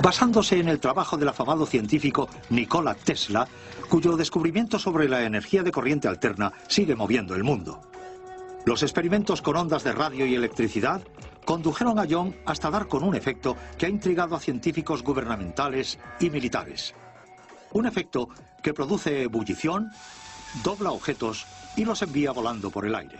Basándose en el trabajo del afamado científico Nikola Tesla, cuyo descubrimiento sobre la energía de corriente alterna sigue moviendo el mundo. Los experimentos con ondas de radio y electricidad condujeron a Young hasta dar con un efecto que ha intrigado a científicos gubernamentales y militares. Un efecto que produce ebullición, dobla objetos y los envía volando por el aire.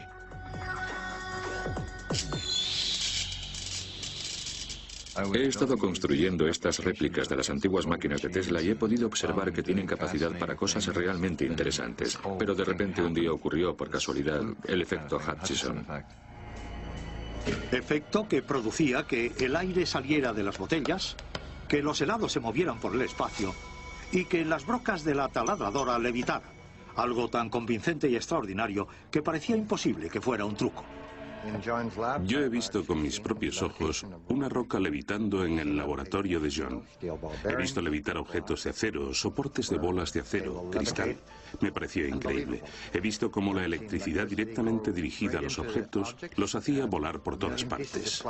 He estado construyendo estas réplicas de las antiguas máquinas de Tesla y he podido observar que tienen capacidad para cosas realmente interesantes. Pero de repente un día ocurrió, por casualidad, el efecto Hutchison. Efecto que producía que el aire saliera de las botellas, que los helados se movieran por el espacio y que las brocas de la taladradora levitaran. Algo tan convincente y extraordinario que parecía imposible que fuera un truco. Yo he visto con mis propios ojos una roca levitando en el laboratorio de John. He visto levitar objetos de acero, soportes de bolas de acero, cristal. Me pareció increíble. He visto cómo la electricidad directamente dirigida a los objetos los hacía volar por todas partes.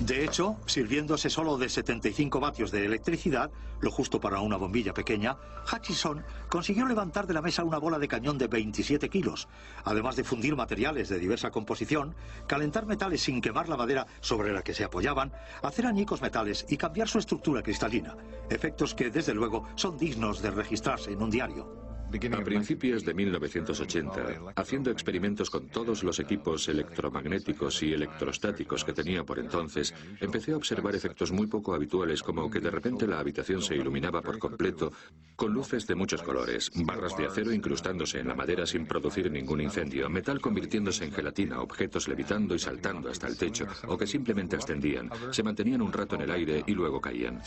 De hecho, sirviéndose solo de 75 vatios de electricidad, lo justo para una bombilla pequeña, Hutchison consiguió levantar de la mesa una bola de cañón de 27 kilos, además de fundir materiales de diversa composición, calentar metales sin quemar la madera sobre la que se apoyaban, hacer añicos metales y cambiar su estructura cristalina, efectos que, desde luego, son dignos de registrarse en un diario. A principios de 1980, haciendo experimentos con todos los equipos electromagnéticos y electrostáticos que tenía por entonces, empecé a observar efectos muy poco habituales, como que de repente la habitación se iluminaba por completo con luces de muchos colores, barras de acero incrustándose en la madera sin producir ningún incendio, metal convirtiéndose en gelatina, objetos levitando y saltando hasta el techo, o que simplemente ascendían, se mantenían un rato en el aire y luego caían.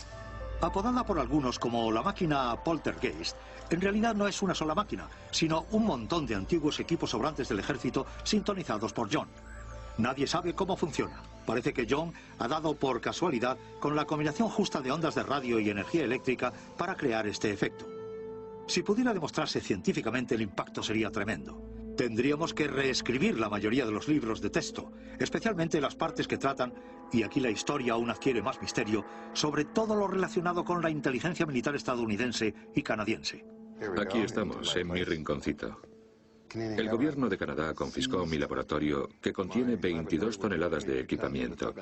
Apodada por algunos como la máquina Poltergeist, en realidad no es una sola máquina, sino un montón de antiguos equipos sobrantes del ejército sintonizados por John. Nadie sabe cómo funciona. Parece que John ha dado por casualidad con la combinación justa de ondas de radio y energía eléctrica para crear este efecto. Si pudiera demostrarse científicamente, el impacto sería tremendo. Tendríamos que reescribir la mayoría de los libros de texto, especialmente las partes que tratan, y aquí la historia aún adquiere más misterio, sobre todo lo relacionado con la inteligencia militar estadounidense y canadiense. Aquí estamos, en mi rinconcito. El gobierno de Canadá confiscó mi laboratorio, que contiene 22 toneladas de equipamiento.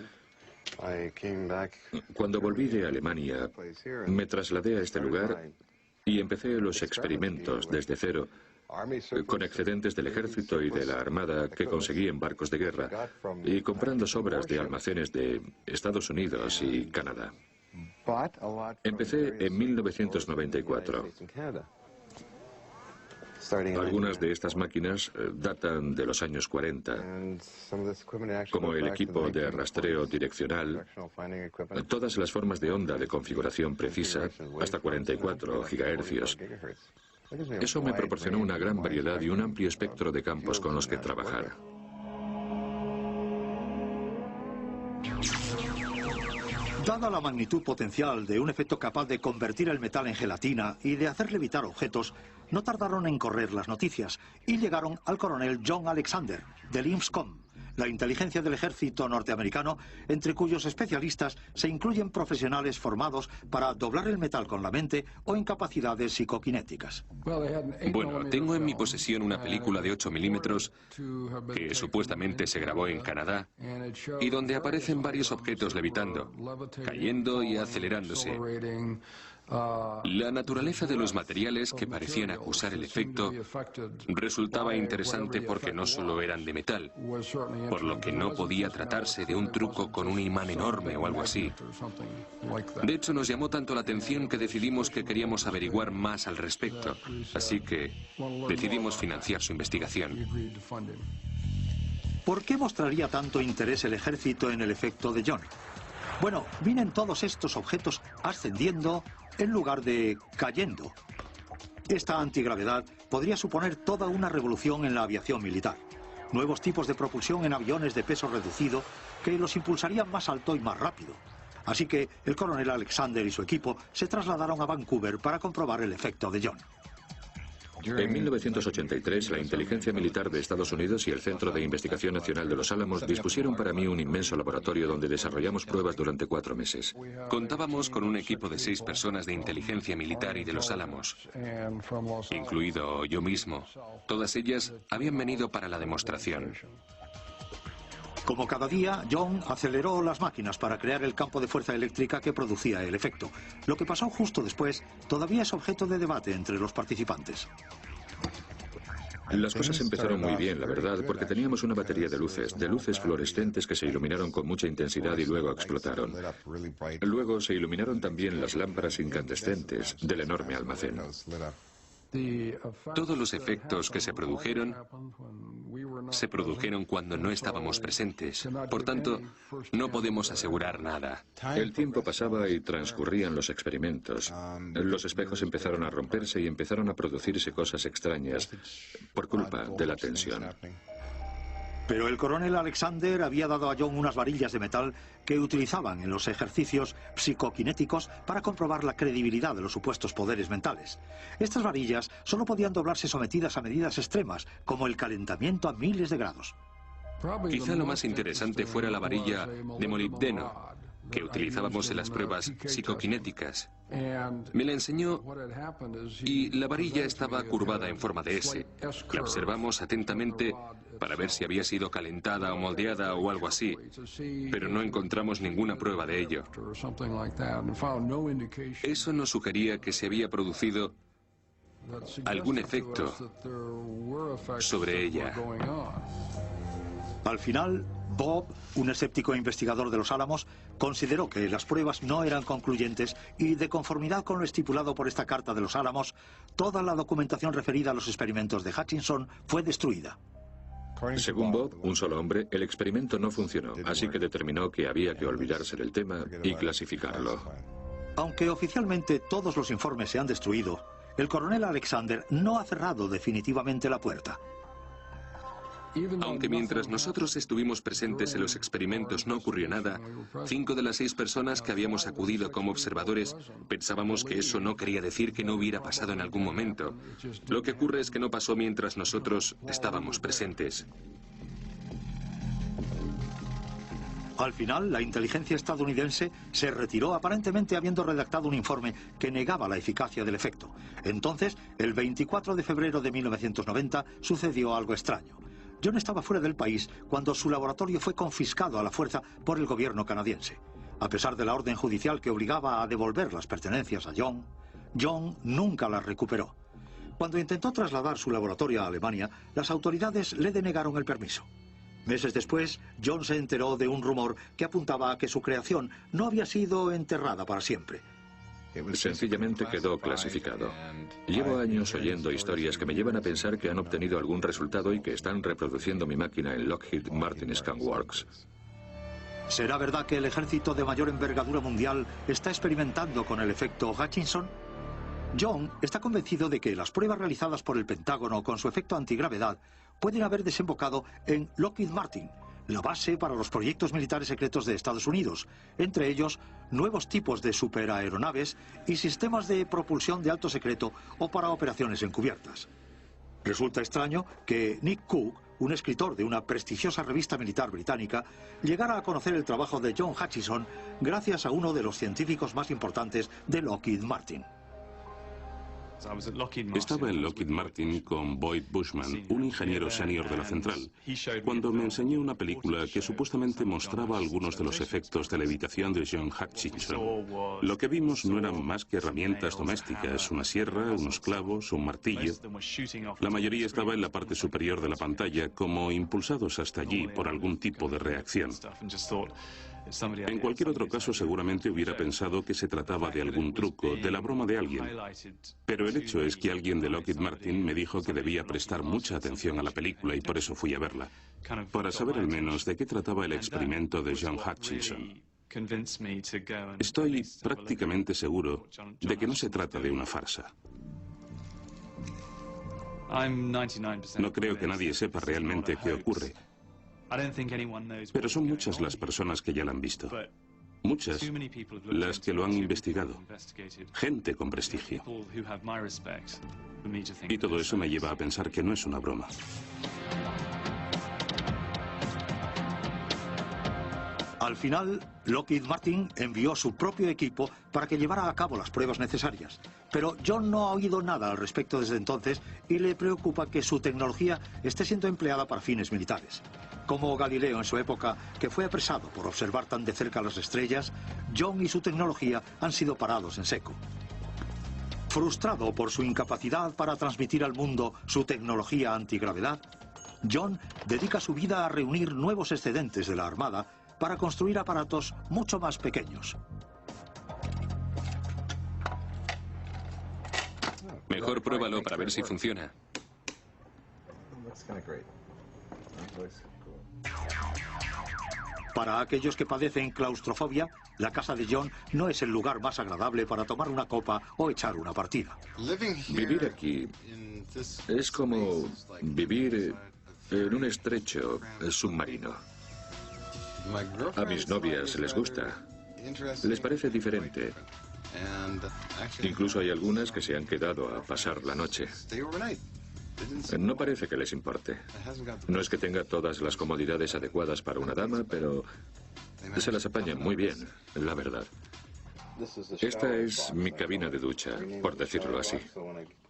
Cuando volví de Alemania, me trasladé a este lugar y empecé los experimentos desde cero, con excedentes del ejército y de la armada que conseguí en barcos de guerra y comprando sobras de almacenes de Estados Unidos y Canadá. Empecé en 1994. Algunas de estas máquinas datan de los años 40, como el equipo de rastreo direccional, todas las formas de onda de configuración precisa, hasta 44 gigahercios. Eso me proporcionó una gran variedad y un amplio espectro de campos con los que trabajar. Dada la magnitud potencial de un efecto capaz de convertir el metal en gelatina y de hacer levitar objetos, no tardaron en correr las noticias y llegaron al coronel John Alexander, del INSCOM, la inteligencia del ejército norteamericano, entre cuyos especialistas se incluyen profesionales formados para doblar el metal con la mente o en capacidades psicoquinéticas. Bueno, tengo en mi posesión una película de 8 milímetros que supuestamente se grabó en Canadá y donde aparecen varios objetos levitando, cayendo y acelerándose. La naturaleza de los materiales que parecían acusar el efecto resultaba interesante porque no solo eran de metal, por lo que no podía tratarse de un truco con un imán enorme o algo así. De hecho, nos llamó tanto la atención que decidimos que queríamos averiguar más al respecto, así que decidimos financiar su investigación. ¿Por qué mostraría tanto interés el ejército en el efecto de John? Bueno, vienen todos estos objetos ascendiendo en lugar de cayendo. Esta antigravedad podría suponer toda una revolución en la aviación militar. Nuevos tipos de propulsión en aviones de peso reducido que los impulsarían más alto y más rápido. Así que el coronel Alexander y su equipo se trasladaron a Vancouver para comprobar el efecto de John. En 1983, la inteligencia militar de Estados Unidos y el Centro de Investigación Nacional de Los Álamos dispusieron para mí un inmenso laboratorio donde desarrollamos pruebas durante 4 meses. Contábamos con un equipo de 6 personas de inteligencia militar y de Los Álamos, incluido yo mismo. Todas ellas habían venido para la demostración. Como cada día, John aceleró las máquinas para crear el campo de fuerza eléctrica que producía el efecto. Lo que pasó justo después todavía es objeto de debate entre los participantes. Las cosas empezaron muy bien, la verdad, porque teníamos una batería de luces fluorescentes que se iluminaron con mucha intensidad y luego explotaron. Luego se iluminaron también las lámparas incandescentes del enorme almacén. Todos los efectos que se produjeron cuando no estábamos presentes. Por tanto, no podemos asegurar nada. El tiempo pasaba y transcurrían los experimentos. Los espejos empezaron a romperse y empezaron a producirse cosas extrañas por culpa de la tensión. Pero el coronel Alexander había dado a John unas varillas de metal que utilizaban en los ejercicios psicoquinéticos para comprobar la credibilidad de los supuestos poderes mentales. Estas varillas solo podían doblarse sometidas a medidas extremas, como el calentamiento a miles de grados. Quizá lo más interesante fuera la varilla de molibdeno que utilizábamos en las pruebas psicoquinéticas. Me la enseñó y la varilla estaba curvada en forma de S. La observamos atentamente para ver si había sido calentada o moldeada o algo así, pero no encontramos ninguna prueba de ello. Eso nos sugería que se había producido algún efecto sobre ella. Al final, Bob, un escéptico investigador de Los Álamos, consideró que las pruebas no eran concluyentes y, de conformidad con lo estipulado por esta carta de Los Álamos, toda la documentación referida a los experimentos de Hutchinson fue destruida. Según Bob, un solo hombre, el experimento no funcionó, así que determinó que había que olvidarse del tema y clasificarlo. Aunque oficialmente todos los informes se han destruido, el coronel Alexander no ha cerrado definitivamente la puerta. Aunque mientras nosotros estuvimos presentes en los experimentos no ocurrió nada, 5 de las 6 personas que habíamos acudido como observadores pensábamos que eso no quería decir que no hubiera pasado en algún momento. Lo que ocurre es que no pasó mientras nosotros estábamos presentes. Al final, la inteligencia estadounidense se retiró aparentemente habiendo redactado un informe que negaba la eficacia del efecto. Entonces, el 24 de febrero de 1990, sucedió algo extraño. John estaba fuera del país cuando su laboratorio fue confiscado a la fuerza por el gobierno canadiense. A pesar de la orden judicial que obligaba a devolver las pertenencias a John, John nunca las recuperó. Cuando intentó trasladar su laboratorio a Alemania, las autoridades le denegaron el permiso. Meses después, John se enteró de un rumor que apuntaba a que su creación no había sido enterrada para siempre. Sencillamente quedó clasificado. Llevo años oyendo historias que me llevan a pensar que han obtenido algún resultado y que están reproduciendo mi máquina en Lockheed Martin Skunk Works. ¿Será verdad que el ejército de mayor envergadura mundial está experimentando con el efecto Hutchinson? John está convencido de que las pruebas realizadas por el Pentágono con su efecto antigravedad pueden haber desembocado en Lockheed Martin, la base para los proyectos militares secretos de Estados Unidos, entre ellos nuevos tipos de superaeronaves y sistemas de propulsión de alto secreto o para operaciones encubiertas. Resulta extraño que Nick Cook, un escritor de una prestigiosa revista militar británica, llegara a conocer el trabajo de John Hutchinson gracias a uno de los científicos más importantes de Lockheed Martin. Estaba en Lockheed Martin con Boyd Bushman, un ingeniero senior de la central, cuando me enseñó una película que supuestamente mostraba algunos de los efectos de levitación de John Hutchinson. Lo que vimos no eran más que herramientas domésticas, una sierra, unos clavos, un martillo. La mayoría estaba en la parte superior de la pantalla, como impulsados hasta allí por algún tipo de reacción. En cualquier otro caso seguramente hubiera pensado que se trataba de algún truco, de la broma de alguien. Pero el hecho es que alguien de Lockheed Martin me dijo que debía prestar mucha atención a la película y por eso fui a verla, para saber al menos de qué trataba el experimento de John Hutchinson. Estoy prácticamente seguro de que no se trata de una farsa. No creo que nadie sepa realmente qué ocurre. Pero son muchas las personas que ya la han visto. Muchas, las que lo han investigado. Gente con prestigio. Y todo eso me lleva a pensar que no es una broma. Al final, Lockheed Martin envió su propio equipo para que llevara a cabo las pruebas necesarias. Pero John no ha oído nada al respecto desde entonces y le preocupa que su tecnología esté siendo empleada para fines militares. Como Galileo en su época, que fue apresado por observar tan de cerca las estrellas, John y su tecnología han sido parados en seco. Frustrado por su incapacidad para transmitir al mundo su tecnología antigravedad, John dedica su vida a reunir nuevos excedentes de la Armada para construir aparatos mucho más pequeños. Mejor pruébalo para ver si funciona. Para aquellos que padecen claustrofobia, la casa de John no es el lugar más agradable para tomar una copa o echar una partida. Vivir aquí es como vivir en un estrecho submarino. A mis novias les gusta. Les parece diferente. Incluso hay algunas que se han quedado a pasar la noche. No parece que les importe. No es que tenga todas las comodidades adecuadas para una dama, pero se las apañan muy bien, la verdad. Esta es mi cabina de ducha, por decirlo así.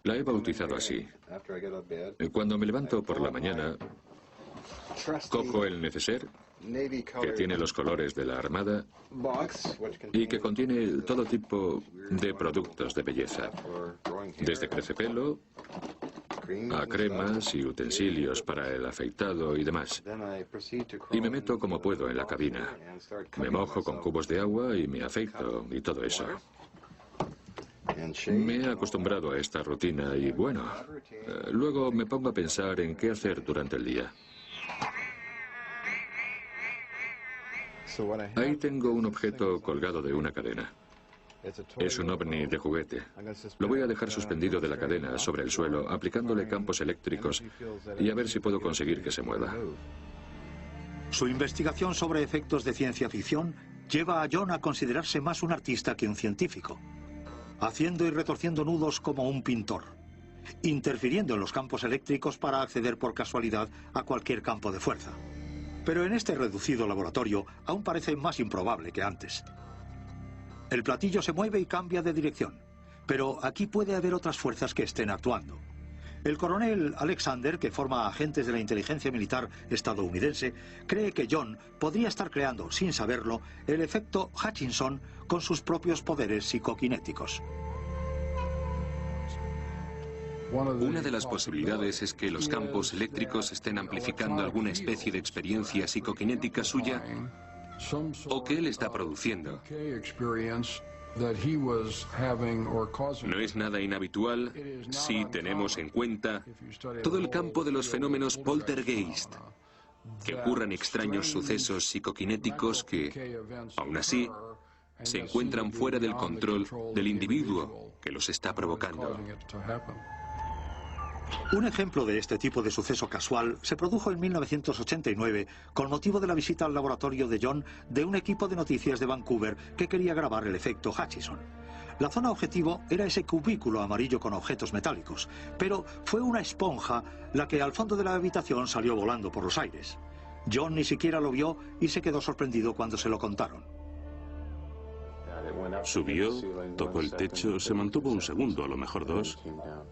La he bautizado así. Cuando me levanto por la mañana, cojo el neceser, que tiene los colores de la Armada y que contiene todo tipo de productos de belleza, desde crecepelo a cremas y utensilios para el afeitado y demás. Y me meto como puedo en la cabina. Me mojo con cubos de agua y me afeito y todo eso. Me he acostumbrado a esta rutina y bueno, luego me pongo a pensar en qué hacer durante el día. Ahí tengo un objeto colgado de una cadena. Es un ovni de juguete. Lo voy a dejar suspendido de la cadena sobre el suelo, aplicándole campos eléctricos y a ver si puedo conseguir que se mueva. Su investigación sobre efectos de ciencia ficción lleva a John a considerarse más un artista que un científico, haciendo y retorciendo nudos como un pintor, interfiriendo en los campos eléctricos para acceder por casualidad a cualquier campo de fuerza. Pero en este reducido laboratorio aún parece más improbable que antes. El platillo se mueve y cambia de dirección, pero aquí puede haber otras fuerzas que estén actuando. El coronel Alexander, que forma agentes de la inteligencia militar estadounidense, cree que John podría estar creando, sin saberlo, el efecto Hutchinson con sus propios poderes psicoquinéticos. Una de las posibilidades es que los campos eléctricos estén amplificando alguna especie de experiencia psicoquinética suya o que él está produciendo. No es nada inhabitual si tenemos en cuenta todo el campo de los fenómenos poltergeist, que ocurran extraños sucesos psicoquinéticos que, aún así, se encuentran fuera del control del individuo que los está provocando. Un ejemplo de este tipo de suceso casual se produjo en 1989 con motivo de la visita al laboratorio de John de un equipo de noticias de Vancouver que quería grabar el efecto Hutchinson. La zona objetivo era ese cubículo amarillo con objetos metálicos, pero fue una esponja la que al fondo de la habitación salió volando por los aires. John ni siquiera lo vio y se quedó sorprendido cuando se lo contaron. Subió, tocó el techo, se mantuvo un segundo, a lo mejor dos,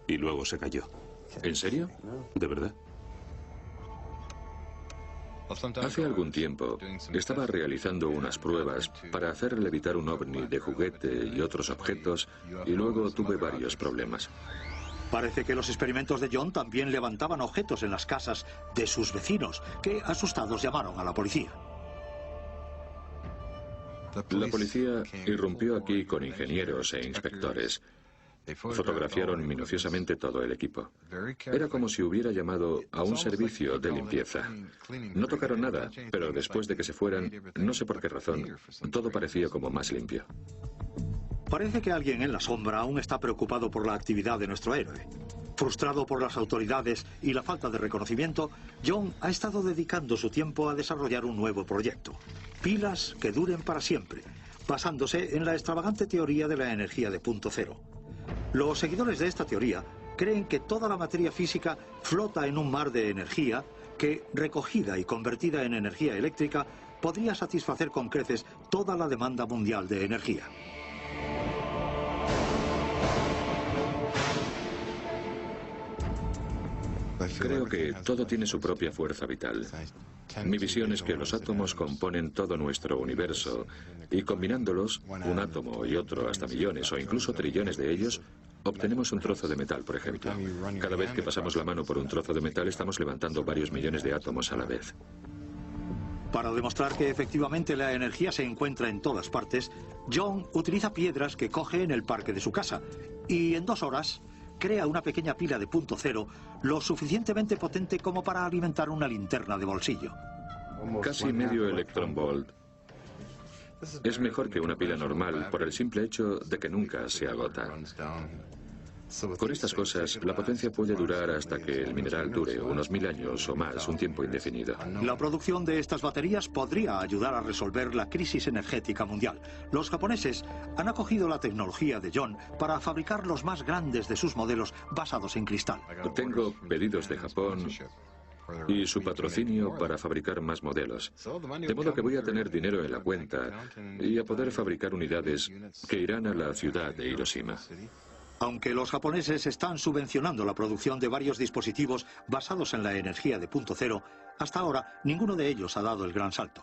y luego se cayó. ¿En serio? ¿De verdad? Hace algún tiempo estaba realizando unas pruebas para hacer levitar un ovni de juguete y otros objetos y luego tuve varios problemas. Parece que los experimentos de John también levantaban objetos en las casas de sus vecinos, que asustados llamaron a la policía. La policía irrumpió aquí con ingenieros e inspectores. Fotografiaron minuciosamente todo el equipo. Era como si hubiera llamado a un servicio de limpieza. No tocaron nada, pero después de que se fueran, no sé por qué razón, todo parecía como más limpio. Parece que alguien en la sombra aún está preocupado por la actividad de nuestro héroe. Frustrado por las autoridades y la falta de reconocimiento, John ha estado dedicando su tiempo a desarrollar un nuevo proyecto. Pilas que duren para siempre. basándose en la extravagante teoría de la energía de punto cero. Los seguidores de esta teoría creen que toda la materia física flota en un mar de energía que, recogida y convertida en energía eléctrica, podría satisfacer con creces toda la demanda mundial de energía. Creo que todo tiene su propia fuerza vital. Mi visión es que los átomos componen todo nuestro universo y combinándolos, un átomo y otro hasta millones o incluso trillones de ellos, obtenemos un trozo de metal, por ejemplo. Cada vez que pasamos la mano por un trozo de metal estamos levantando varios millones de átomos a la vez. Para demostrar que efectivamente la energía se encuentra en todas partes, John utiliza piedras que coge en el parque de su casa y en 2 horas crea una pequeña pila de punto cero lo suficientemente potente como para alimentar una linterna de bolsillo. Casi medio electronvolt. Es mejor que una pila normal por el simple hecho de que nunca se agota. Con estas cosas, la potencia puede durar hasta que el mineral dure unos 1000 años o más, un tiempo indefinido. La producción de estas baterías podría ayudar a resolver la crisis energética mundial. Los japoneses han acogido la tecnología de John para fabricar los más grandes de sus modelos basados en cristal. Tengo pedidos de Japón y su patrocinio para fabricar más modelos. De modo que voy a tener dinero en la cuenta y a poder fabricar unidades que irán a la ciudad de Hiroshima. Aunque los japoneses están subvencionando la producción de varios dispositivos basados en la energía de punto cero, hasta ahora ninguno de ellos ha dado el gran salto.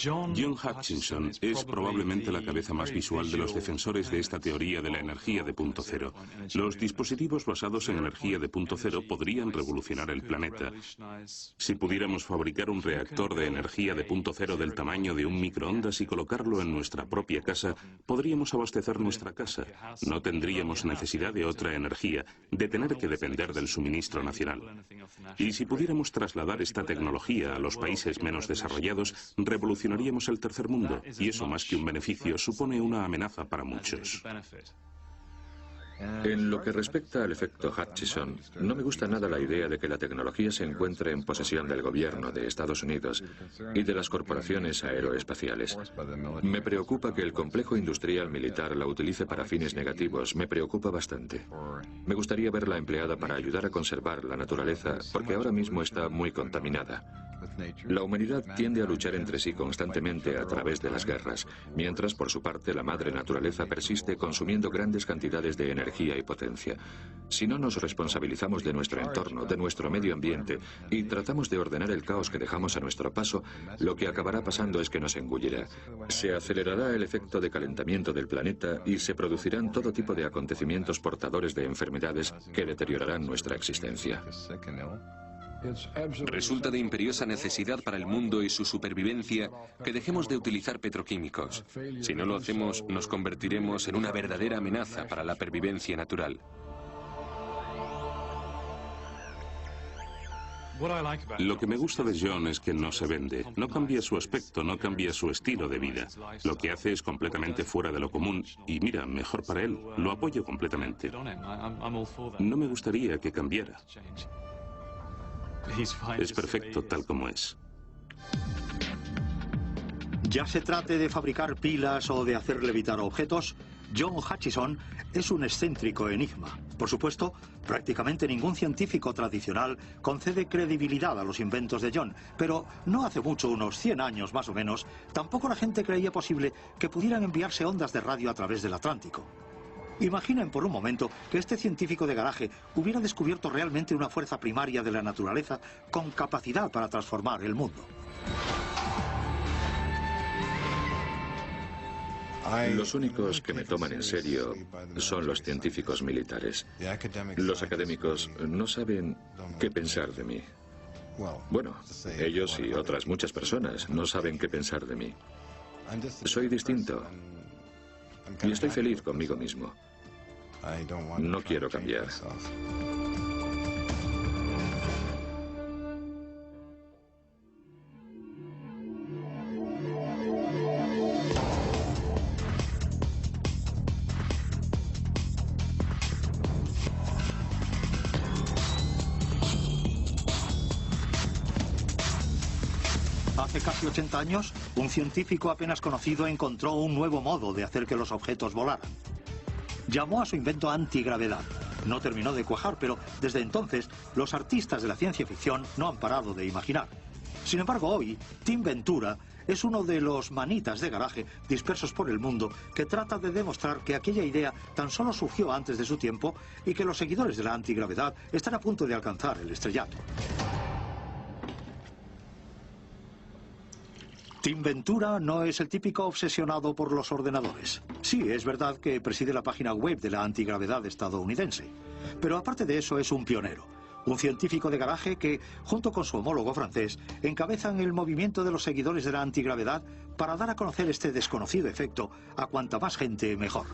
John Hutchison es probablemente la cabeza más visual de los defensores de esta teoría de la energía de punto cero. Los dispositivos basados en energía de punto cero podrían revolucionar el planeta. Si pudiéramos fabricar un reactor de energía de punto cero del tamaño de un microondas y colocarlo en nuestra propia casa, podríamos abastecer nuestra casa. No tendríamos necesidad de otra energía, de tener que depender del suministro nacional. Y si pudiéramos trasladar esta tecnología a los países menos desarrollados, revolucionaríamos el tercer mundo, y eso más que un beneficio supone una amenaza para muchos. En lo que respecta al efecto Hutchison, no me gusta nada la idea de que la tecnología se encuentre en posesión del gobierno de Estados Unidos y de las corporaciones aeroespaciales. Me preocupa que el complejo industrial militar la utilice para fines negativos, me preocupa bastante. Me gustaría verla empleada para ayudar a conservar la naturaleza, porque ahora mismo está muy contaminada. La humanidad tiende a luchar entre sí constantemente a través de las guerras, mientras por su parte la madre naturaleza persiste consumiendo grandes cantidades de energía y potencia. Si no nos responsabilizamos de nuestro entorno, de nuestro medio ambiente, y tratamos de ordenar el caos que dejamos a nuestro paso, lo que acabará pasando es que nos engullirá. Se acelerará el efecto de calentamiento del planeta y se producirán todo tipo de acontecimientos portadores de enfermedades que deteriorarán nuestra existencia. Resulta de imperiosa necesidad para el mundo y su supervivencia que dejemos de utilizar petroquímicos. Si no lo hacemos, nos convertiremos en una verdadera amenaza para la pervivencia natural. Lo que me gusta de John es que no se vende, no cambia su aspecto, no cambia su estilo de vida. Lo que hace es completamente fuera de lo común y mira, mejor para él, lo apoyo completamente. No me gustaría que cambiara. Es perfecto tal como es. Ya se trate de fabricar pilas o de hacer levitar objetos, John Hutchison es un excéntrico enigma. Por supuesto, prácticamente ningún científico tradicional concede credibilidad a los inventos de John, pero no hace mucho, unos 100 años más o menos, tampoco la gente creía posible que pudieran enviarse ondas de radio a través del Atlántico. Imaginen por un momento que este científico de garaje hubiera descubierto realmente una fuerza primaria de la naturaleza con capacidad para transformar el mundo. Los únicos que me toman en serio son los científicos militares. Los académicos no saben qué pensar de mí. Bueno, ellos y otras muchas personas no saben qué pensar de mí. Soy distinto y estoy feliz conmigo mismo. No quiero cambiar. Hace casi 80 años, un científico apenas conocido encontró un nuevo modo de hacer que los objetos volaran. Llamó a su invento antigravedad. No terminó de cuajar, pero desde entonces los artistas de la ciencia ficción no han parado de imaginar. Sin embargo, hoy, Tim Ventura es uno de los manitas de garaje dispersos por el mundo que trata de demostrar que aquella idea tan solo surgió antes de su tiempo y que los seguidores de la antigravedad están a punto de alcanzar el estrellato. Tim Ventura no es el típico obsesionado por los ordenadores. Sí, es verdad que preside la página web de la antigravedad estadounidense, pero aparte de eso es un pionero. Un científico de garaje que, junto con su homólogo francés, encabezan el movimiento de los seguidores de la antigravedad para dar a conocer este desconocido efecto a cuanta más gente mejor.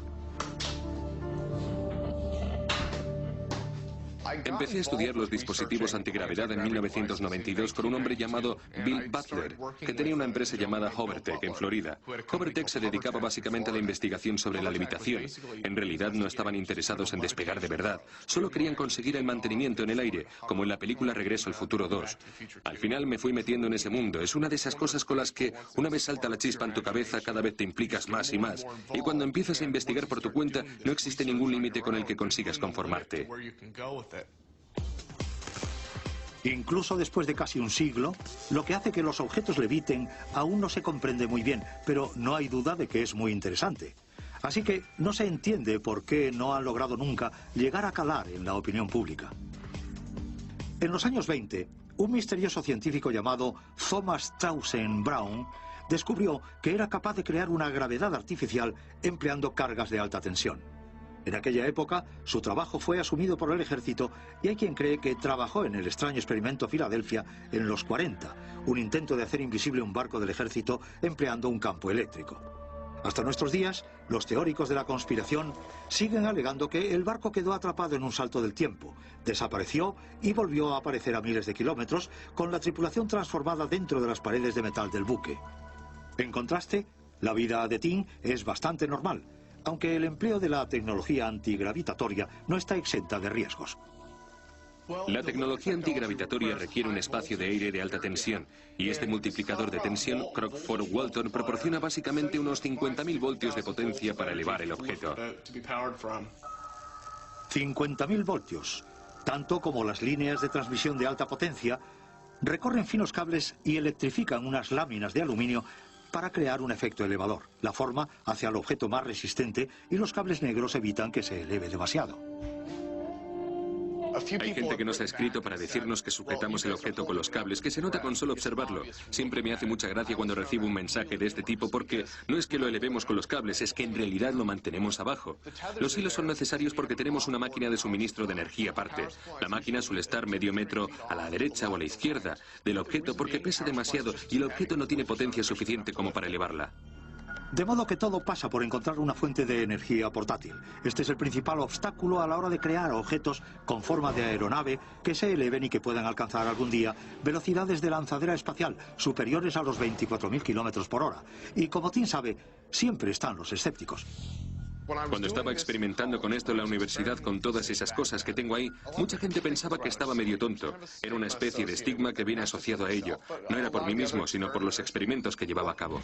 Empecé a estudiar los dispositivos antigravedad en 1992 con un hombre llamado Bill Butler, que tenía una empresa llamada Hovertech en Florida. Hovertech se dedicaba básicamente a la investigación sobre la levitación. En realidad no estaban interesados en despegar de verdad, solo querían conseguir el mantenimiento en el aire, como en la película Regreso al Futuro 2. Al final me fui metiendo en ese mundo. Es una de esas cosas con las que una vez salta la chispa en tu cabeza, cada vez te implicas más y más. Y cuando empiezas a investigar por tu cuenta, no existe ningún límite con el que consigas conformarte. Incluso después de casi un siglo, lo que hace que los objetos leviten aún no se comprende muy bien, pero no hay duda de que es muy interesante. Así que no se entiende por qué no han logrado nunca llegar a calar en la opinión pública. En los años 20, un misterioso científico llamado Thomas Townsend Brown descubrió que era capaz de crear una gravedad artificial empleando cargas de alta tensión. En aquella época, su trabajo fue asumido por el ejército y hay quien cree que trabajó en el extraño experimento Filadelfia en los 40, un intento de hacer invisible un barco del ejército empleando un campo eléctrico. Hasta nuestros días, los teóricos de la conspiración siguen alegando que el barco quedó atrapado en un salto del tiempo, desapareció y volvió a aparecer a miles de kilómetros con la tripulación transformada dentro de las paredes de metal del buque. En contraste, la vida de Tim es bastante normal, aunque el empleo de la tecnología antigravitatoria no está exenta de riesgos. La tecnología antigravitatoria requiere un espacio de aire de alta tensión, y este multiplicador de tensión, Crockford-Walton, proporciona básicamente unos 50.000 voltios de potencia para elevar el objeto. 50.000 voltios, tanto como las líneas de transmisión de alta potencia, recorren finos cables y electrifican unas láminas de aluminio para crear un efecto elevador. La forma hace al objeto más resistente y los cables negros evitan que se eleve demasiado. Hay gente que nos ha escrito para decirnos que sujetamos el objeto con los cables, que se nota con solo observarlo. Siempre me hace mucha gracia cuando recibo un mensaje de este tipo porque no es que lo elevemos con los cables, es que en realidad lo mantenemos abajo. Los hilos son necesarios porque tenemos una máquina de suministro de energía aparte. La máquina suele estar medio metro a la derecha o a la izquierda del objeto porque pesa demasiado y el objeto no tiene potencia suficiente como para elevarla. De modo que todo pasa por encontrar una fuente de energía portátil. Este es el principal obstáculo a la hora de crear objetos con forma de aeronave que se eleven y que puedan alcanzar algún día velocidades de lanzadera espacial superiores a los 24.000 kilómetros por hora. Y como Tim sabe, siempre están los escépticos. Cuando estaba experimentando con esto en la universidad con todas esas cosas que tengo ahí, mucha gente pensaba que estaba medio tonto. Era una especie de estigma que viene asociado a ello. No era por mí mismo, sino por los experimentos que llevaba a cabo.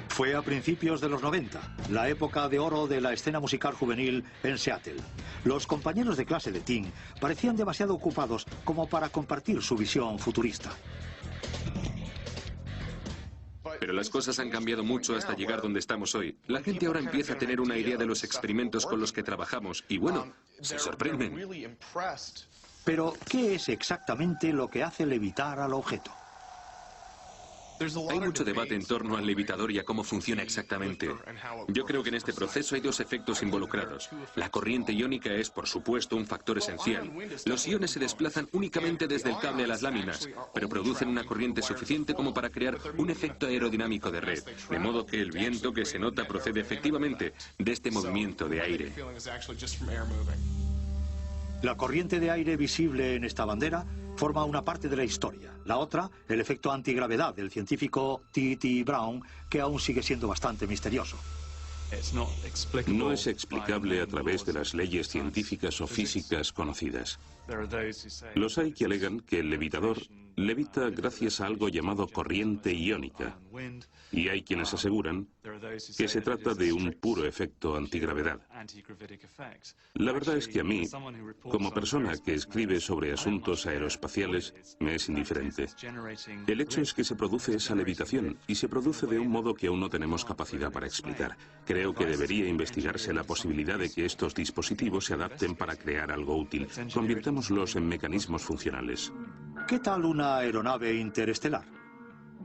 Fue a principios de los 90, la época de oro de la escena musical juvenil en Seattle. Los compañeros de clase de Tim parecían demasiado ocupados como para compartir su visión futurista. Pero las cosas han cambiado mucho hasta llegar donde estamos hoy. La gente ahora empieza a tener una idea de los experimentos con los que trabajamos y bueno, se sorprenden. Pero, ¿qué es exactamente lo que hace levitar al objeto? Hay mucho debate en torno al levitador y a cómo funciona exactamente. Yo creo que en este proceso hay dos efectos involucrados. La corriente iónica es, por supuesto, un factor esencial. Los iones se desplazan únicamente desde el cable a las láminas, pero producen una corriente suficiente como para crear un efecto aerodinámico de red, de modo que el viento que se nota procede efectivamente de este movimiento de aire. La corriente de aire visible en esta bandera forma una parte de la historia. La otra, el efecto antigravedad del científico T.T. Brown, que aún sigue siendo bastante misterioso. No es explicable a través de las leyes científicas o físicas conocidas. Los hay que alegan que el levitador levita gracias a algo llamado corriente iónica, y hay quienes aseguran que se trata de un puro efecto antigravedad. La verdad es que a mí, como persona que escribe sobre asuntos aeroespaciales, me es indiferente. El hecho es que se produce esa levitación, y se produce de un modo que aún no tenemos capacidad para explicar. Creo que debería investigarse la posibilidad de que estos dispositivos se adapten para crear algo útil. Convirtámoslos en mecanismos funcionales. ¿Qué tal una aeronave interestelar?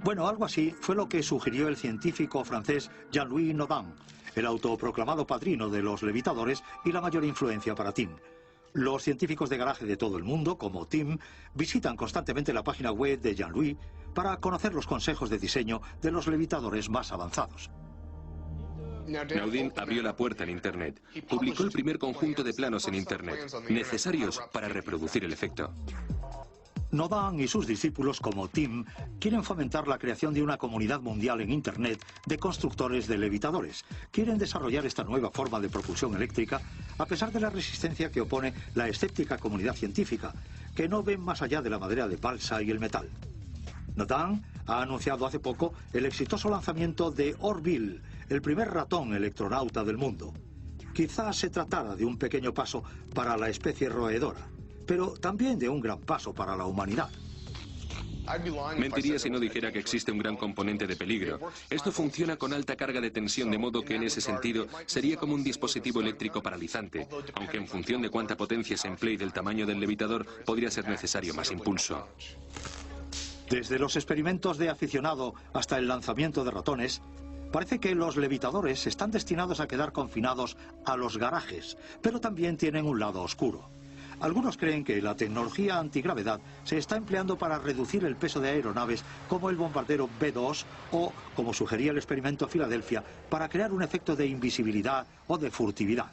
Bueno, algo así fue lo que sugirió el científico francés Jean-Louis Nodin, el autoproclamado padrino de los levitadores y la mayor influencia para Tim. Los científicos de garaje de todo el mundo, como Tim, visitan constantemente la página web de Jean-Louis para conocer los consejos de diseño de los levitadores más avanzados. Nodin abrió la puerta en Internet. Publicó el primer conjunto de planos en Internet, necesarios para reproducir el efecto. Nodin y sus discípulos, como Tim, quieren fomentar la creación de una comunidad mundial en Internet de constructores de levitadores. Quieren desarrollar esta nueva forma de propulsión eléctrica a pesar de la resistencia que opone la escéptica comunidad científica, que no ven más allá de la madera de balsa y el metal. Nodin ha anunciado hace poco el exitoso lanzamiento de Orville, el primer ratón electronauta del mundo. Quizás se tratara de un pequeño paso para la especie roedora, pero también de un gran paso para la humanidad. Mentiría si no dijera que existe un gran componente de peligro. Esto funciona con alta carga de tensión, de modo que en ese sentido sería como un dispositivo eléctrico paralizante, aunque en función de cuánta potencia se emplee y del tamaño del levitador, podría ser necesario más impulso. Desde los experimentos de aficionado hasta el lanzamiento de ratones, parece que los levitadores están destinados a quedar confinados a los garajes, pero también tienen un lado oscuro. Algunos creen que la tecnología antigravedad se está empleando para reducir el peso de aeronaves como el bombardero B-2 o, como sugería el experimento Filadelfia, para crear un efecto de invisibilidad o de furtividad.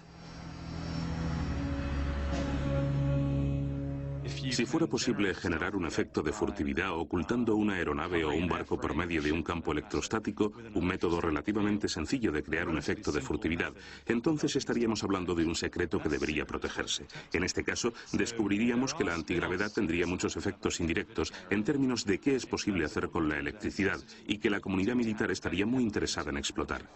Si fuera posible generar un efecto de furtividad ocultando una aeronave o un barco por medio de un campo electrostático, un método relativamente sencillo de crear un efecto de furtividad, entonces estaríamos hablando de un secreto que debería protegerse. En este caso, descubriríamos que la antigravedad tendría muchos efectos indirectos en términos de qué es posible hacer con la electricidad y que la comunidad militar estaría muy interesada en explotar.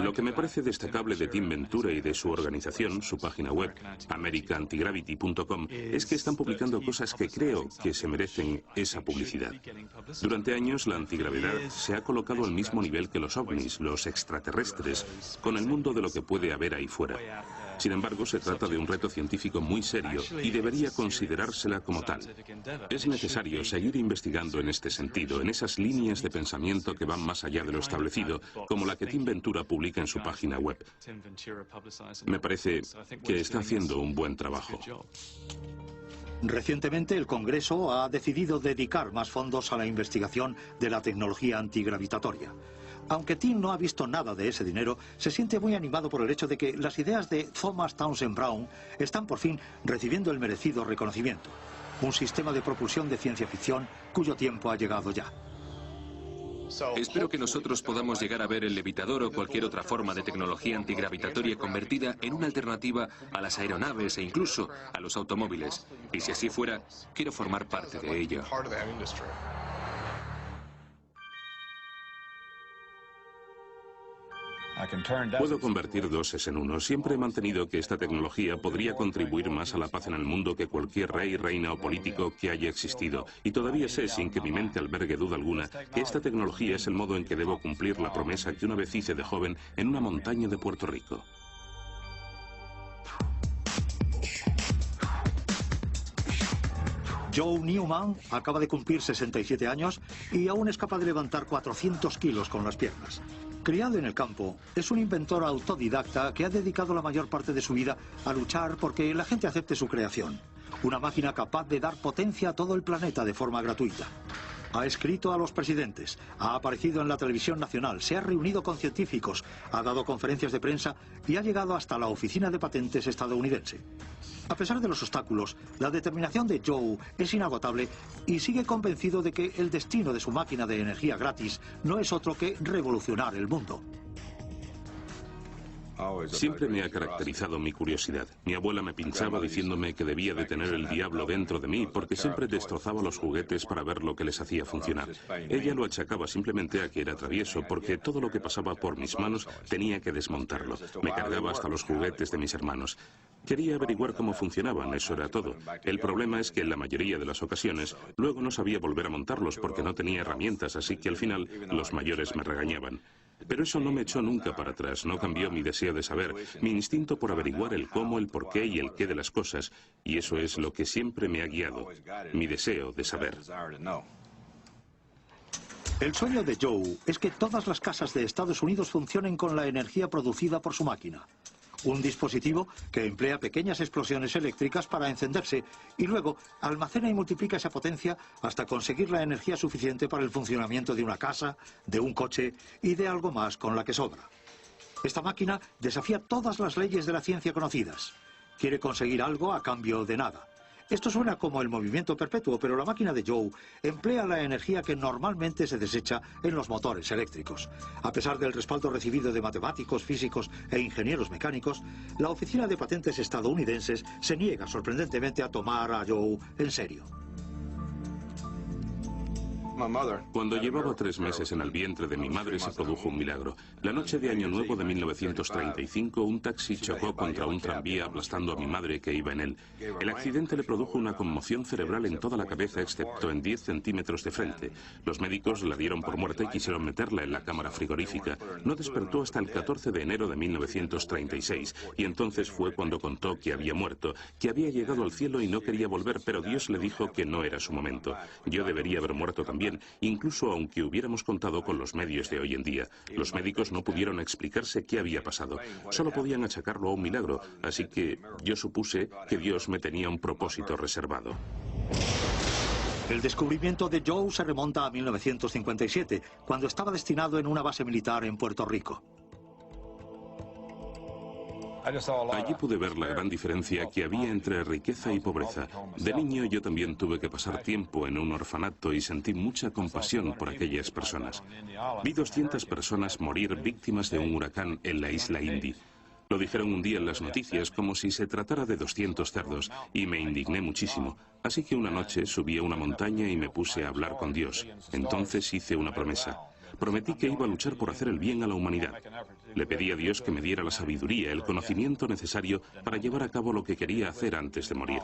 Lo que me parece destacable de Tim Ventura y de su organización, su página web, americaantigravity.com, es que están publicando cosas que creo que se merecen esa publicidad. Durante años, la antigravedad se ha colocado al mismo nivel que los ovnis, los extraterrestres, con el mundo de lo que puede haber ahí fuera. Sin embargo, se trata de un reto científico muy serio y debería considerársela como tal. Es necesario seguir investigando en este sentido, en esas líneas de pensamiento que van más allá de lo establecido, como la que Tim Ventura publica en su página web. Me parece que está haciendo un buen trabajo. Recientemente el Congreso ha decidido dedicar más fondos a la investigación de la tecnología antigravitatoria. Aunque Tim no ha visto nada de ese dinero, se siente muy animado por el hecho de que las ideas de Thomas Townsend Brown están por fin recibiendo el merecido reconocimiento. Un sistema de propulsión de ciencia ficción cuyo tiempo ha llegado ya. Espero que nosotros podamos llegar a ver el levitador o cualquier otra forma de tecnología antigravitatoria convertida en una alternativa a las aeronaves e incluso a los automóviles. Y si así fuera, quiero formar parte de ello. Puedo convertir doses en uno. Siempre he mantenido que esta tecnología podría contribuir más a la paz en el mundo que cualquier rey, reina o político que haya existido. Y todavía sé, sin que mi mente albergue duda alguna, que esta tecnología es el modo en que debo cumplir la promesa que una vez hice de joven en una montaña de Puerto Rico. Joe Newman acaba de cumplir 67 años y aún es capaz de levantar 400 kilos con las piernas. Criado en el campo, es un inventor autodidacta que ha dedicado la mayor parte de su vida a luchar porque la gente acepte su creación. Una máquina capaz de dar potencia a todo el planeta de forma gratuita. Ha escrito a los presidentes, ha aparecido en la televisión nacional, se ha reunido con científicos, ha dado conferencias de prensa y ha llegado hasta la oficina de patentes estadounidense. A pesar de los obstáculos, la determinación de Joe es inagotable y sigue convencido de que el destino de su máquina de energía gratis no es otro que revolucionar el mundo. Siempre me ha caracterizado mi curiosidad. Mi abuela me pinchaba diciéndome que debía de tener el diablo dentro de mí porque siempre destrozaba los juguetes para ver lo que les hacía funcionar. Ella lo achacaba simplemente a que era travieso porque todo lo que pasaba por mis manos tenía que desmontarlo. Me cargaba hasta los juguetes de mis hermanos. Quería averiguar cómo funcionaban, eso era todo. El problema es que en la mayoría de las ocasiones luego no sabía volver a montarlos porque no tenía herramientas, así que al final los mayores me regañaban. Pero eso no me echó nunca para atrás, no cambió mi deseo de saber, mi instinto por averiguar el cómo, el por qué y el qué de las cosas, y eso es lo que siempre me ha guiado, mi deseo de saber. El sueño de Joe es que todas las casas de Estados Unidos funcionen con la energía producida por su máquina. Un dispositivo que emplea pequeñas explosiones eléctricas para encenderse y luego almacena y multiplica esa potencia hasta conseguir la energía suficiente para el funcionamiento de una casa, de un coche y de algo más con la que sobra. Esta máquina desafía todas las leyes de la ciencia conocidas. Quiere conseguir algo a cambio de nada. Esto suena como el movimiento perpetuo, pero la máquina de Joe emplea la energía que normalmente se desecha en los motores eléctricos. A pesar del respaldo recibido de matemáticos, físicos e ingenieros mecánicos, la Oficina de Patentes estadounidenses se niega sorprendentemente a tomar a Joe en serio. Cuando llevaba 3 meses en el vientre de mi madre se produjo un milagro. La noche de Año Nuevo de 1935, un taxi chocó contra un tranvía aplastando a mi madre que iba en él. El accidente le produjo una conmoción cerebral en toda la cabeza excepto en 10 centímetros de frente. Los médicos la dieron por muerta y quisieron meterla en la cámara frigorífica. No despertó hasta el 14 de enero de 1936 y entonces fue cuando contó que había muerto, que había llegado al cielo y no quería volver, pero Dios le dijo que no era su momento. Yo debería haber muerto también, incluso aunque hubiéramos contado con los medios de hoy en día. Los médicos no pudieron explicarse qué había pasado, solo podían achacarlo a un milagro, así que yo supuse que Dios me tenía un propósito reservado. El descubrimiento de Joe se remonta a 1957, cuando estaba destinado en una base militar en Puerto Rico. Allí pude ver la gran diferencia que había entre riqueza y pobreza. De niño yo también tuve que pasar tiempo en un orfanato y sentí mucha compasión por aquellas personas. Vi 200 personas morir víctimas de un huracán en la isla Indy. Lo dijeron un día en las noticias como si se tratara de 200 cerdos y me indigné muchísimo. Así que una noche subí a una montaña y me puse a hablar con Dios. Entonces hice una promesa. Prometí que iba a luchar por hacer el bien a la humanidad. Le pedí a Dios que me diera la sabiduría, el conocimiento necesario para llevar a cabo lo que quería hacer antes de morir.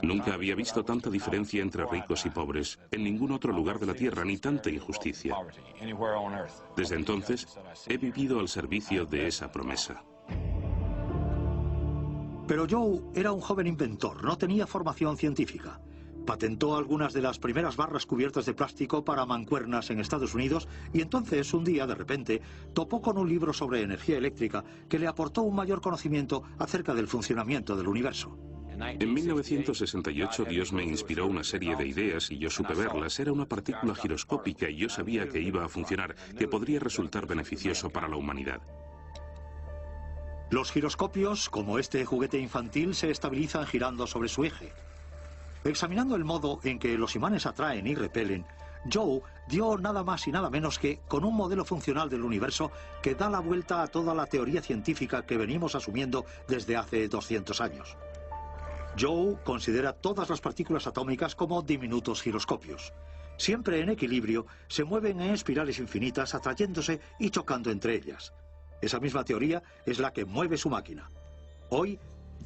Nunca había visto tanta diferencia entre ricos y pobres en ningún otro lugar de la tierra, ni tanta injusticia. Desde entonces, he vivido al servicio de esa promesa. Pero Joe era un joven inventor, no tenía formación científica. Patentó algunas de las primeras barras cubiertas de plástico para mancuernas en Estados Unidos y entonces, un día, de repente, topó con un libro sobre energía eléctrica que le aportó un mayor conocimiento acerca del funcionamiento del universo. En 1968 Dios me inspiró una serie de ideas y yo supe verlas. Era una partícula giroscópica y yo sabía que iba a funcionar, que podría resultar beneficioso para la humanidad. Los giroscopios, como este juguete infantil, se estabilizan girando sobre su eje. Examinando el modo en que los imanes atraen y repelen, Joe dio nada más y nada menos que con un modelo funcional del universo que da la vuelta a toda la teoría científica que venimos asumiendo desde hace 200 años. Joe considera todas las partículas atómicas como diminutos giroscopios. Siempre en equilibrio, se mueven en espirales infinitas atrayéndose y chocando entre ellas. Esa misma teoría es la que mueve su máquina. Hoy,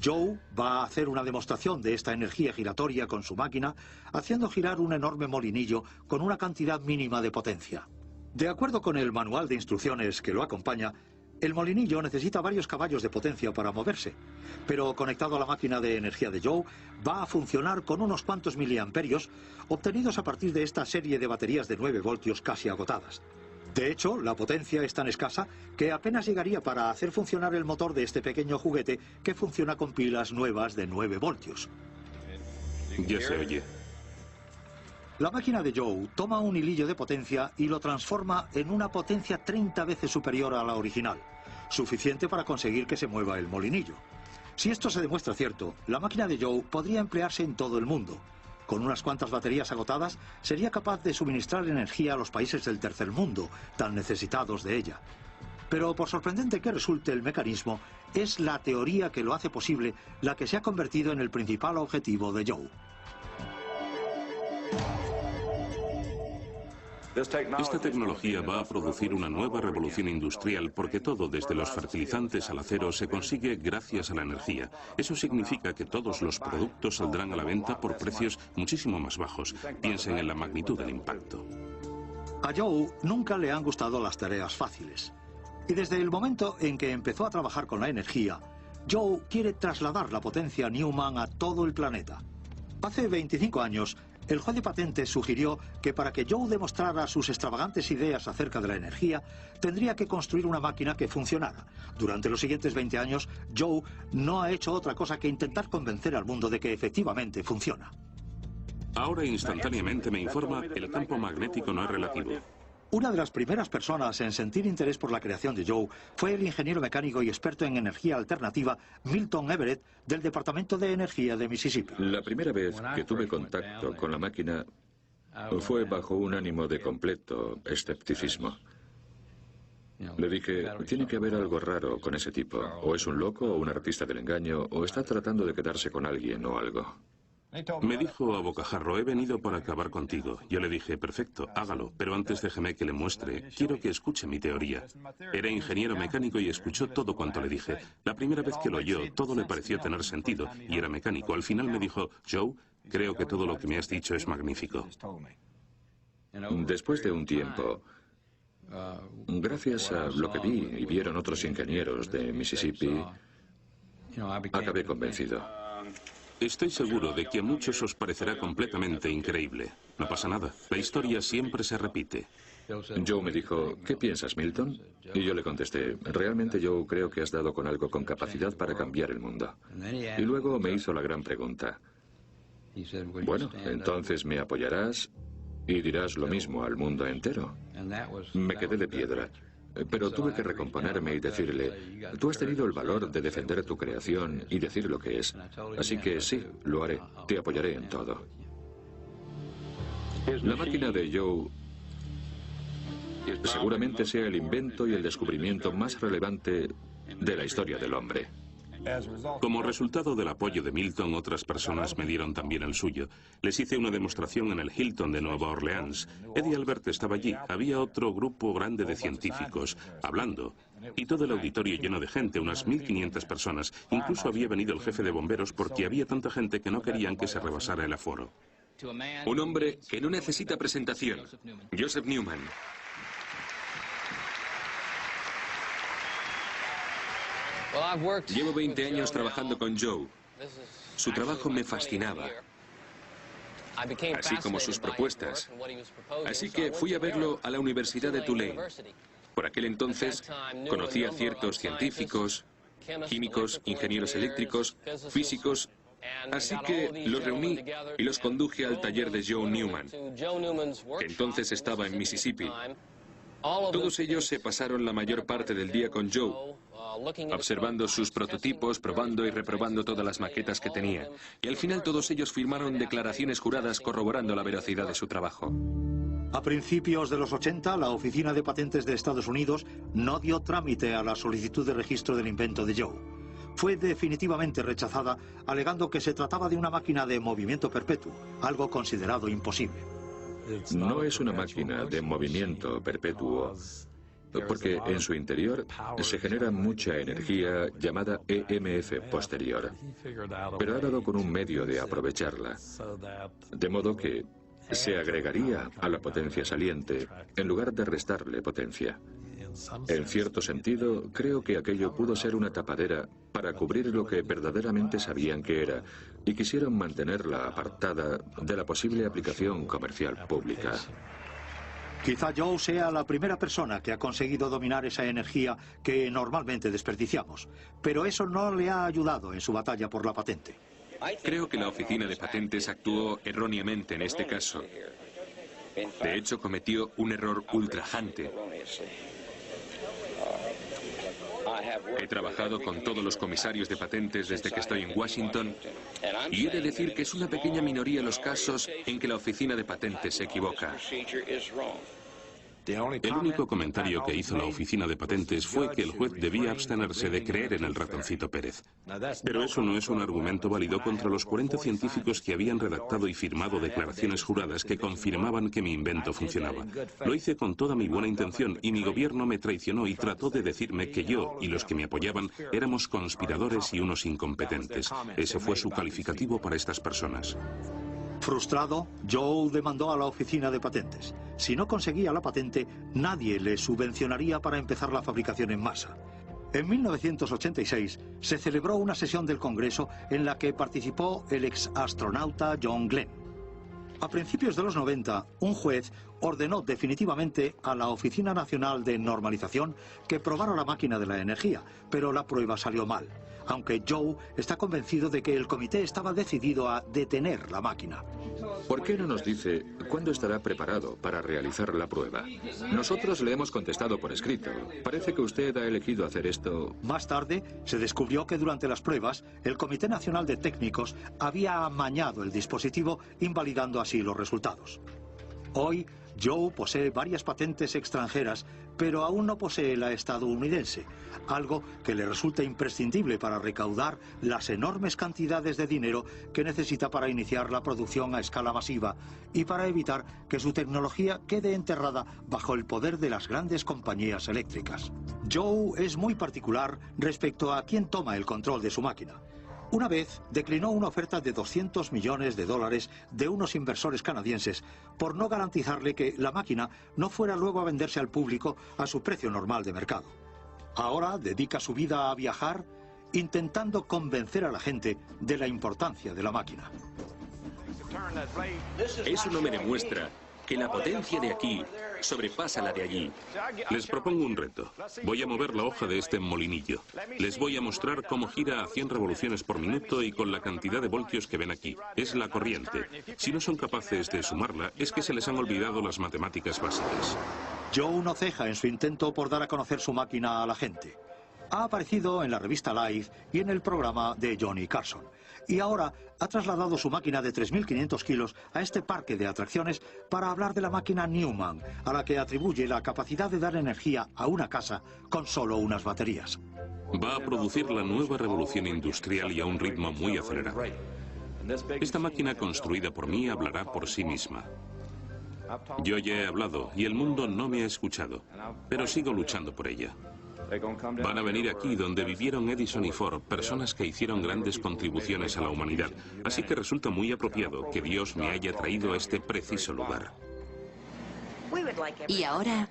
Joe va a hacer una demostración de esta energía giratoria con su máquina, haciendo girar un enorme molinillo con una cantidad mínima de potencia. De acuerdo con el manual de instrucciones que lo acompaña, el molinillo necesita varios caballos de potencia para moverse, pero conectado a la máquina de energía de Joe, va a funcionar con unos cuantos miliamperios obtenidos a partir de esta serie de baterías de 9 voltios casi agotadas. De hecho, la potencia es tan escasa que apenas llegaría para hacer funcionar el motor de este pequeño juguete que funciona con pilas nuevas de 9 voltios. Ya se oye. La máquina de Joe toma un hilillo de potencia y lo transforma en una potencia 30 veces superior a la original, suficiente para conseguir que se mueva el molinillo. Si esto se demuestra cierto, la máquina de Joe podría emplearse en todo el mundo. Con unas cuantas baterías agotadas, sería capaz de suministrar energía a los países del tercer mundo, tan necesitados de ella. Pero por sorprendente que resulte el mecanismo, es la teoría que lo hace posible la que se ha convertido en el principal objetivo de Joe. Esta tecnología va a producir una nueva revolución industrial porque todo, desde los fertilizantes al acero, se consigue gracias a la energía. Eso significa que todos los productos saldrán a la venta por precios muchísimo más bajos. Piensen en la magnitud del impacto. A Joe nunca le han gustado las tareas fáciles. Y desde el momento en que empezó a trabajar con la energía, Joe quiere trasladar la potencia Newman a todo el planeta. Hace 25 años, el juez de patentes sugirió que para que Joe demostrara sus extravagantes ideas acerca de la energía, tendría que construir una máquina que funcionara. Durante los siguientes 20 años, Joe no ha hecho otra cosa que intentar convencer al mundo de que efectivamente funciona. Ahora instantáneamente me informa, el campo magnético no es relativo. Una de las primeras personas en sentir interés por la creación de Joe fue el ingeniero mecánico y experto en energía alternativa Milton Everett, del Departamento de Energía de Mississippi. La primera vez que tuve contacto con la máquina fue bajo un ánimo de completo escepticismo. Le dije, tiene que haber algo raro con ese tipo. O es un loco o un artista del engaño, o está tratando de quedarse con alguien o algo. Me dijo a bocajarro, he venido para acabar contigo. Yo le dije, perfecto, hágalo, pero antes déjeme que le muestre. Quiero que escuche mi teoría. Era ingeniero mecánico y escuchó todo cuanto le dije. La primera vez que lo oyó, todo le pareció tener sentido, y era mecánico. Al final me dijo, Joe, creo que todo lo que me has dicho es magnífico. Después de un tiempo, gracias a lo que vi y vieron otros ingenieros de Mississippi, acabé convencido. Estoy seguro de que a muchos os parecerá completamente increíble. No pasa nada. La historia siempre se repite. Joe me dijo, ¿qué piensas, Milton? Y yo le contesté, realmente yo creo que has dado con algo con capacidad para cambiar el mundo. Y luego me hizo la gran pregunta. Bueno, entonces me apoyarás y dirás lo mismo al mundo entero. Me quedé de piedra. Pero tuve que recomponerme y decirle, tú has tenido el valor de defender tu creación y decir lo que es. Así que sí, lo haré. Te apoyaré en todo. La máquina de Joe seguramente sea el invento y el descubrimiento más relevante de la historia del hombre. Como resultado del apoyo de Milton, otras personas me dieron también el suyo. Les hice una demostración en el Hilton de Nueva Orleans. Eddie Albert estaba allí. Había otro grupo grande de científicos hablando. Y todo el auditorio lleno de gente, unas 1.500 personas. Incluso había venido el jefe de bomberos porque había tanta gente que no querían que se rebasara el aforo. Un hombre que no necesita presentación, Joseph Newman. Llevo 20 años trabajando con Joe. Su trabajo me fascinaba, así como sus propuestas. Así que fui a verlo a la Universidad de Tulane. Por aquel entonces conocí a ciertos científicos, químicos, ingenieros eléctricos, físicos. Así que los reuní y los conduje al taller de Joe Newman, que entonces estaba en Mississippi. Todos ellos se pasaron la mayor parte del día con Joe, observando sus prototipos, probando y reprobando todas las maquetas que tenía. Y al final todos ellos firmaron declaraciones juradas corroborando la veracidad de su trabajo. A principios de los 80, la Oficina de Patentes de Estados Unidos no dio trámite a la solicitud de registro del invento de Joe. Fue definitivamente rechazada, alegando que se trataba de una máquina de movimiento perpetuo, algo considerado imposible. No es una máquina de movimiento perpetuo, porque en su interior se genera mucha energía llamada EMF posterior, pero ha dado con un medio de aprovecharla, de modo que se agregaría a la potencia saliente en lugar de restarle potencia. En cierto sentido, creo que aquello pudo ser una tapadera para cubrir lo que verdaderamente sabían que era y quisieron mantenerla apartada de la posible aplicación comercial pública. Quizá Joe sea la primera persona que ha conseguido dominar esa energía que normalmente desperdiciamos, pero eso no le ha ayudado en su batalla por la patente. Creo que la Oficina de Patentes actuó erróneamente en este caso. De hecho, cometió un error ultrajante. He trabajado con todos los comisarios de patentes desde que estoy en Washington y he de decir que es una pequeña minoría los casos en que la Oficina de Patentes se equivoca. El único comentario que hizo la oficina de patentes fue que el juez debía abstenerse de creer en el ratoncito Pérez. Pero eso no es un argumento válido contra los 40 científicos que habían redactado y firmado declaraciones juradas que confirmaban que mi invento funcionaba. Lo hice con toda mi buena intención y mi gobierno me traicionó y trató de decirme que yo y los que me apoyaban éramos conspiradores y unos incompetentes. Ese fue su calificativo para estas personas. Frustrado, Joe demandó a la oficina de patentes. Si no conseguía la patente, nadie le subvencionaría para empezar la fabricación en masa. En 1986 se celebró una sesión del Congreso en la que participó el exastronauta John Glenn. A principios de los 90, un juez ordenó definitivamente a la Oficina Nacional de Normalización que probara la máquina de la energía, pero la prueba salió mal, aunque Joe está convencido de que el comité estaba decidido a detener la máquina. ¿Por qué no nos dice cuándo estará preparado para realizar la prueba? Nosotros le hemos contestado por escrito. Parece que usted ha elegido hacer esto. Más tarde, se descubrió que durante las pruebas, el Comité Nacional de Técnicos había amañado el dispositivo, invalidando así los resultados. Hoy, Joe posee varias patentes extranjeras, pero aún no posee la estadounidense, algo que le resulta imprescindible para recaudar las enormes cantidades de dinero que necesita para iniciar la producción a escala masiva y para evitar que su tecnología quede enterrada bajo el poder de las grandes compañías eléctricas. Joe es muy particular respecto a quién toma el control de su máquina. Una vez declinó una oferta de $200 millones de unos inversores canadienses por no garantizarle que la máquina no fuera luego a venderse al público a su precio normal de mercado. Ahora dedica su vida a viajar, intentando convencer a la gente de la importancia de la máquina. Eso no me demuestra que la potencia de aquí sobrepasa la de allí. Les propongo un reto. Voy a mover la hoja de este molinillo. Les voy a mostrar cómo gira a 100 revoluciones por minuto y con la cantidad de voltios que ven aquí. Es la corriente. Si no son capaces de sumarla, es que se les han olvidado las matemáticas básicas. Joe no ceja en su intento por dar a conocer su máquina a la gente. Ha aparecido en la revista Life y en el programa de Johnny Carson. Y ahora ha trasladado su máquina de 3.500 kilos a este parque de atracciones para hablar de la máquina Newman, a la que atribuye la capacidad de dar energía a una casa con solo unas baterías. Va a producir la nueva revolución industrial y a un ritmo muy acelerado. Esta máquina construida por mí hablará por sí misma. Yo ya he hablado y el mundo no me ha escuchado, pero sigo luchando por ella. Van a venir aquí donde vivieron Edison y Ford, personas que hicieron grandes contribuciones a la humanidad. Así que resulta muy apropiado que Dios me haya traído a este preciso lugar. Y ahora,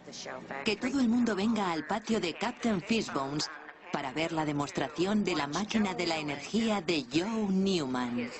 que todo el mundo venga al patio de Captain Fishbones para ver la demostración de la máquina de la energía de Joe Newman.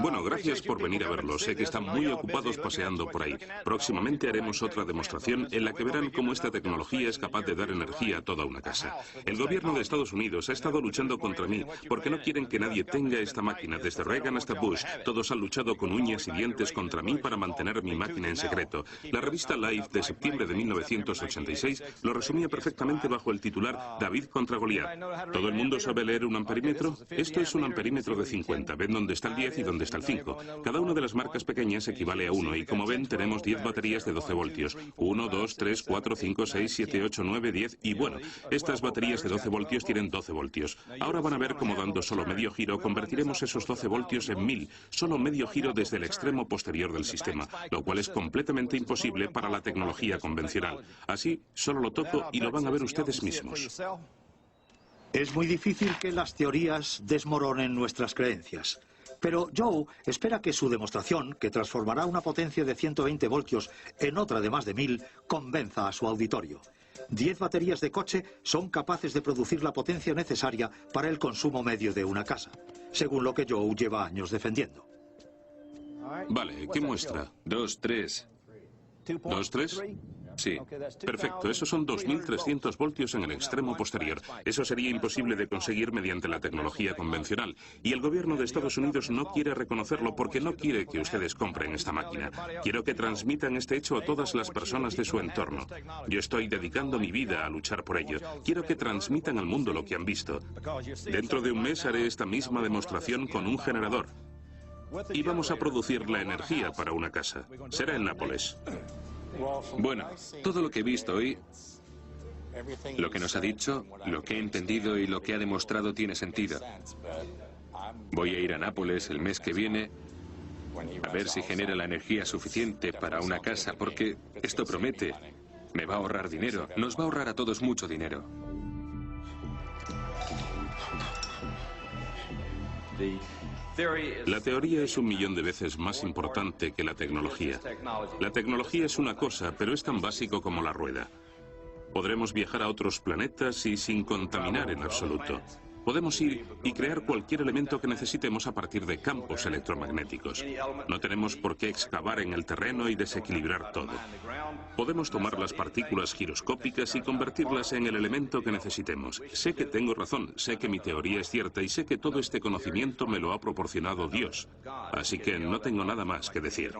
Bueno, gracias por venir a verlo. Sé que están muy ocupados paseando por ahí. Próximamente haremos otra demostración en la que verán cómo esta tecnología es capaz de dar energía a toda una casa. El gobierno de Estados Unidos ha estado luchando contra mí porque no quieren que nadie tenga esta máquina. Desde Reagan hasta Bush, todos han luchado con uñas y dientes contra mí para mantener mi máquina en secreto. La revista Life de septiembre de 1986 lo resumía perfectamente bajo el titular David contra Goliat. ¿Todo el mundo sabe leer un amperímetro? Esto es un amperímetro de 50. ¿Ven dónde está el 10 y dónde está el 5? Cada una de las marcas pequeñas equivale a 1 y como ven tenemos 10 baterías de 12 voltios. 1, 2, 3, 4, 5, 6, 7, 8, 9, 10 y bueno, estas baterías de 12 voltios tienen 12 voltios. Ahora van a ver cómo dando solo medio giro convertiremos esos 12 voltios en 1000. Solo medio giro desde el extremo posterior del sistema, lo cual es completamente imposible para la tecnología convencional. Así, solo lo toco y lo van a ver ustedes mismos. Es muy difícil que las teorías desmoronen nuestras creencias. Pero Joe espera que su demostración, que transformará una potencia de 120 voltios en otra de más de 1000, convenza a su auditorio. 10 baterías de coche son capaces de producir la potencia necesaria para el consumo medio de una casa, según lo que Joe lleva años defendiendo. Vale, ¿qué muestra? 2, 3. ¿2, 3? Sí. Perfecto, esos son 2.300 voltios en el extremo posterior. Eso sería imposible de conseguir mediante la tecnología convencional. Y el gobierno de Estados Unidos no quiere reconocerlo porque no quiere que ustedes compren esta máquina. Quiero que transmitan este hecho a todas las personas de su entorno. Yo estoy dedicando mi vida a luchar por ello. Quiero que transmitan al mundo lo que han visto. Dentro de un mes haré esta misma demostración con un generador. y vamos a producir la energía para una casa. Será en Nápoles. Bueno, todo lo que he visto hoy, lo que nos ha dicho, lo que he entendido y lo que ha demostrado tiene sentido. Voy a ir a Nápoles el mes que viene a ver si genera la energía suficiente para una casa, porque esto promete. Me va a ahorrar dinero, nos va a ahorrar a todos mucho dinero. La teoría es 1.000.000 de veces más importante que la tecnología. La tecnología es una cosa, pero es tan básico como la rueda. Podremos viajar a otros planetas y sin contaminar en absoluto. Podemos ir y crear cualquier elemento que necesitemos a partir de campos electromagnéticos. No tenemos por qué excavar en el terreno y desequilibrar todo. Podemos tomar las partículas giroscópicas y convertirlas en el elemento que necesitemos. Sé que tengo razón, sé que mi teoría es cierta y sé que todo este conocimiento me lo ha proporcionado Dios. Así que no tengo nada más que decir.